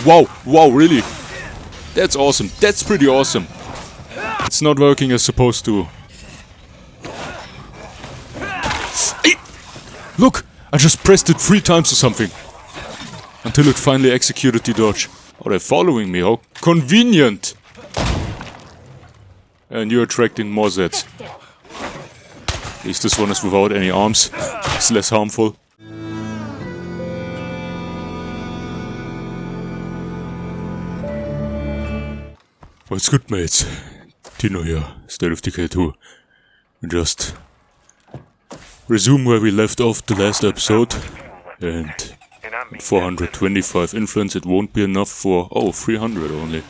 Wow, wow, really? That's awesome. That's pretty awesome. It's not working as supposed to. Hey! Look! I just pressed it 3 times or something. Until it finally executed the dodge. Oh, they're following me. How convenient! And you're attracting more Zeds. At least this one is without any arms. It's less harmful. What's good, mates? Tino here, State of Decay 2. Just resume where we left off the last episode. And at 425 influence it won't be enough for... oh, 300 only.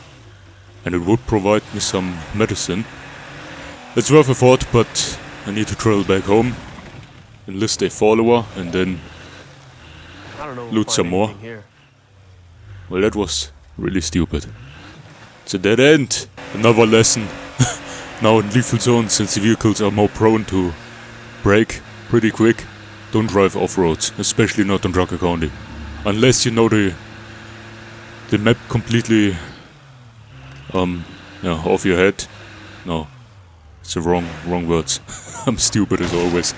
And it would provide me some medicine. It's worth a thought, but I need to travel back home, enlist a follower, and then loot some more. Well, that was really stupid. It's a dead end. Another lesson. Now in lethal zones, since the vehicles are more prone to break pretty quick, don't drive off-roads, especially not on Drucker County. Unless you know the map completely off your head. No, it's the wrong words. I'm stupid as always.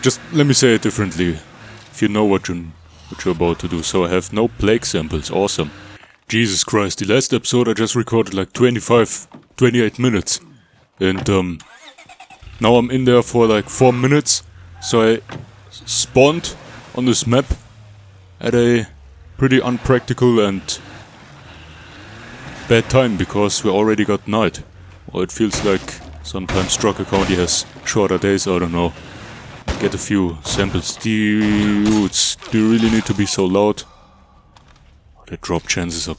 Just let me say it differently. If you know what you're about to do. So I have no plague samples. Awesome. Jesus Christ, the last episode I just recorded like 28 minutes. And now I'm in there for like 4 minutes. So I spawned on this map at a pretty unpractical and bad time, because we already got night. Or it feels like sometimes Drucker County has shorter days, I don't know. Get a few samples. Dudes, do you really need to be so loud? The drop chances are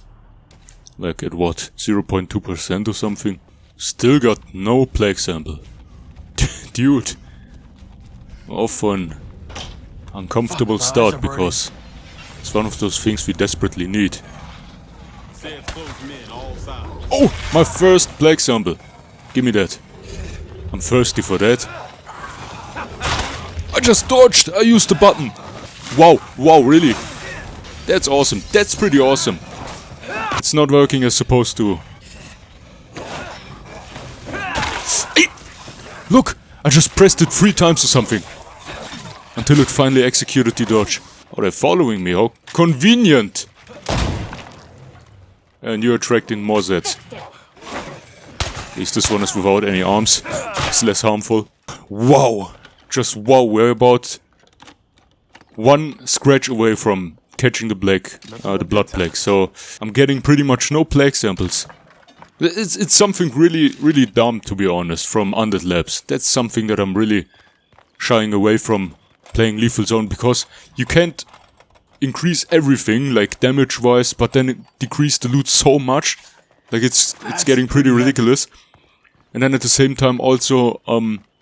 like at what, 0.2% or something? Still got no plague sample. Dude. Off for an uncomfortable start, because it's one of those things we desperately need. Oh! My first plague sample! Give me that. I'm thirsty for that. I just dodged! I used the button! Wow, wow, really? That's awesome. That's pretty awesome. It's not working as supposed to. Hey! Look! I just pressed it 3 times or something. Until it finally executed the dodge. Oh, they're following me. How convenient! And you're attracting more Zeds. At least this one is without any arms. It's less harmful. Wow! Just wow, we're about 1 scratch away from catching the blood plague. So I'm getting pretty much no plague samples. It's something really dumb, to be honest, from Undead Labs. That's something that I'm really shying away from playing Lethal Zone, because you can't increase everything, like damage-wise, but then decrease the loot so much. Like it's getting pretty ridiculous. And then at the same time also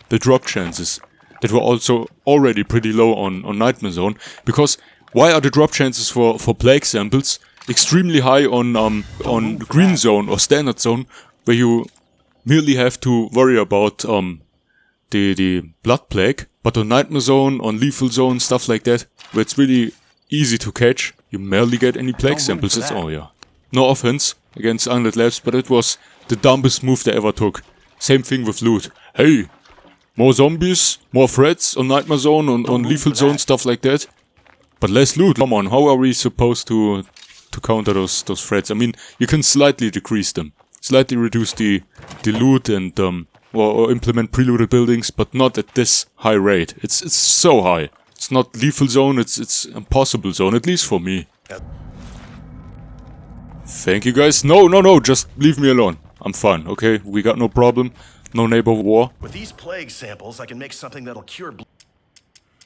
the drop chances that were also already pretty low on Nightmare Zone, because why are the drop chances for plague samples extremely high on Green Zone or Standard Zone, where you merely have to worry about the blood plague, but on Nightmare Zone, on Lethal Zone, stuff like that, where it's really easy to catch, you barely get any plague samples. It's no offense against Undead Labs, but it was the dumbest move they ever took. Same thing with loot. Hey, more zombies, more threats on Nightmare Zone, on Lethal Zone, stuff like that. But less loot. Come on, how are we supposed to counter those threats? I mean, you can slightly decrease them. Slightly reduce the loot and or implement preloaded buildings, but not at this high rate. It's so high. It's not Lethal Zone, it's Impossible Zone, at least for me. Thank you guys. No, just leave me alone. I'm fine, okay? We got no problem. No neighbor war. With these plague samples, I can make something that'll cure.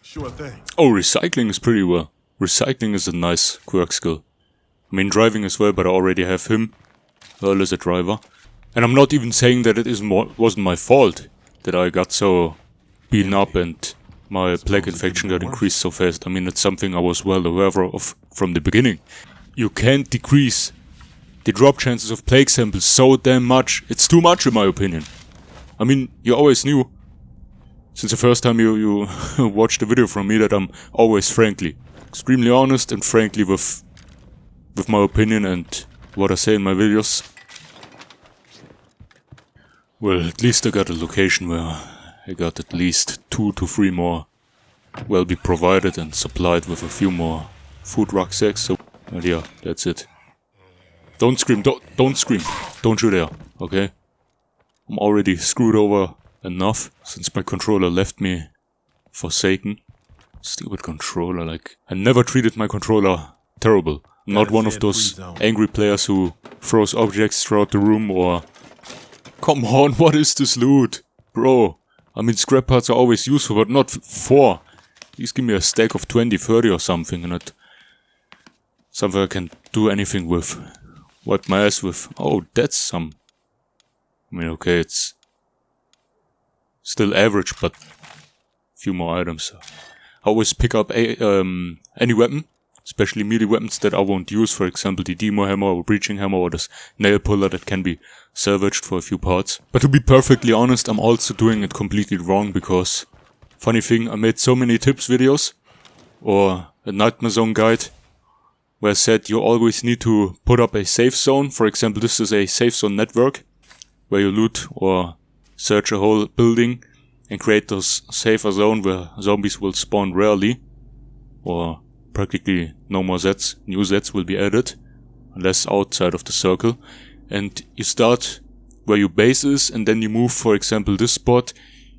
Sure thing. Oh, recycling is pretty well. Recycling is a nice quirk skill. I mean, driving as well, but I already have him as a driver. And I'm not even saying that it wasn't my fault that I got so beaten up and my plague infection got increased so fast. I mean, it's something I was well aware of from the beginning. You can't decrease the drop chances of plague samples so damn much. It's too much in my opinion. I mean, you always knew, since the first time you watched a video from me, that I'm always extremely honest and frankly with with my opinion and what I say in my videos. Well, at least I got a location where I got at least 2 to 3 more will be provided and supplied with a few more food rucksacks. So, well, yeah, that's it. Don't scream, don't scream, don't you dare, okay? I'm already screwed over enough since my controller left me forsaken. Stupid controller, like, I never treated my controller terrible. I'm not one of those angry players who throws objects throughout the room or... Come on, what is this loot? Bro, I mean, scrap parts are always useful, but not 4. Please give me a stack of 20, 30 or something, and not something I can do anything with. Wipe my ass with. Oh, that's some... I mean, okay, it's still average, but a few more items. I always pick up any weapon, especially melee weapons that I won't use, for example the demo hammer or breaching hammer or this nail puller that can be salvaged for a few parts. But to be perfectly honest, I'm also doing it completely wrong because, funny thing, I made so many tips videos or a Nightmare Zone guide where I said you always need to put up a safe zone. For example, this is a safe zone network where you loot or search a whole building and create those safer zone where zombies will spawn rarely or practically no more Zs. New Zs will be added unless outside of the circle. And you start where your base is and then you move, for example, this spot.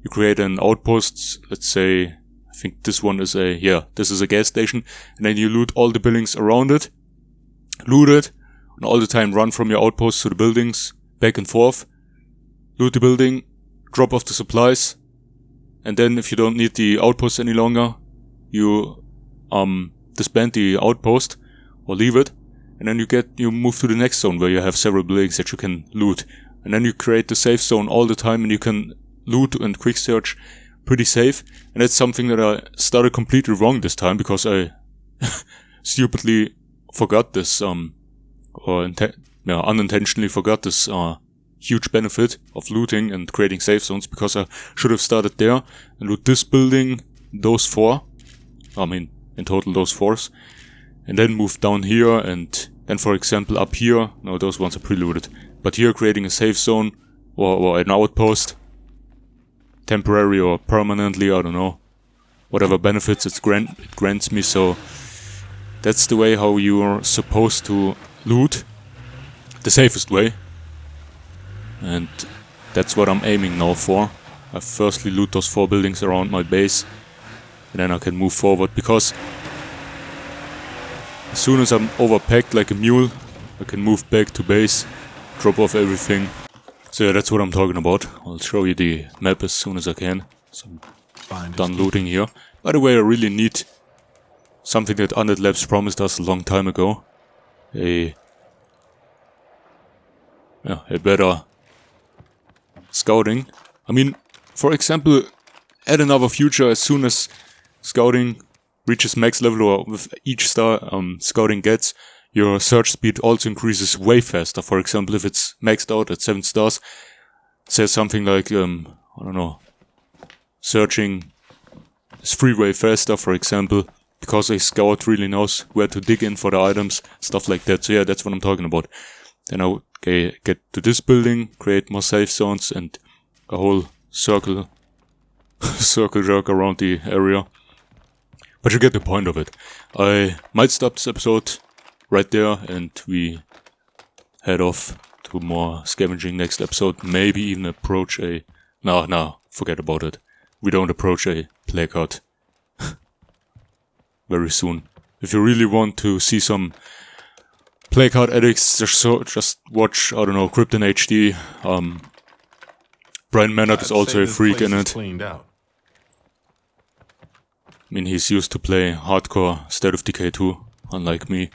You create an outpost, let's say, I think this one is this is a gas station, and then you loot all the buildings around it, loot it, and all the time run from your outpost to the buildings, back and forth, loot the building, drop off the supplies, and then if you don't need the outpost any longer, you disband the outpost or leave it, and then you move to the next zone where you have several buildings that you can loot, and then you create the safe zone all the time, and you can loot and quick search pretty safe. And that's something that I started completely wrong this time because I stupidly forgot this unintentionally forgot this huge benefit of looting and creating safe zones, because I should have started there and loot this building, those 4, I mean in total those 4s, and then move down here and then, for example, up here, no, those ones are pre-looted, but here creating a safe zone or an outpost, temporary or permanently, I don't know, whatever benefits it grants me. So that's the way how you're supposed to loot, the safest way, and that's what I'm aiming now for. I firstly loot those 4 buildings around my base, and then I can move forward, because as soon as I'm overpacked like a mule, I can move back to base, drop off everything. So yeah, that's what I'm talking about. I'll show you the map as soon as I can. So I'm done looting here. By the way, I really need something that Undead Labs promised us a long time ago. A better scouting. I mean, for example, add another feature as soon as scouting reaches max level, or with each star scouting gets, your search speed also increases way faster. For example, if it's maxed out at 7 stars, it says something like, I don't know, searching is 3 way faster, for example, because a scout really knows where to dig in for the items, stuff like that. So yeah, that's what I'm talking about. Then I'll get to this building, create more safe zones, and a whole circle jerk around the area. But you get the point of it. I might stop this episode right there, and we head off to more scavenging next episode. Maybe even approach a... No, forget about it. We don't approach a placard very soon. If you really want to see some placard addicts, just watch, I don't know, Krypton HD. Brian Mannert is also a freak in it. I mean, he's used to play hardcore State of Decay 2, unlike me,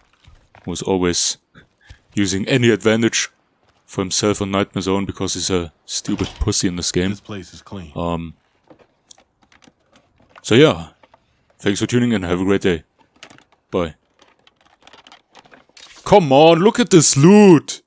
who's always using any advantage for himself on Nightmare Zone because he's a stupid pussy in this game. This place is clean. So yeah, thanks for tuning in, have a great day. Bye. Come on, look at this loot!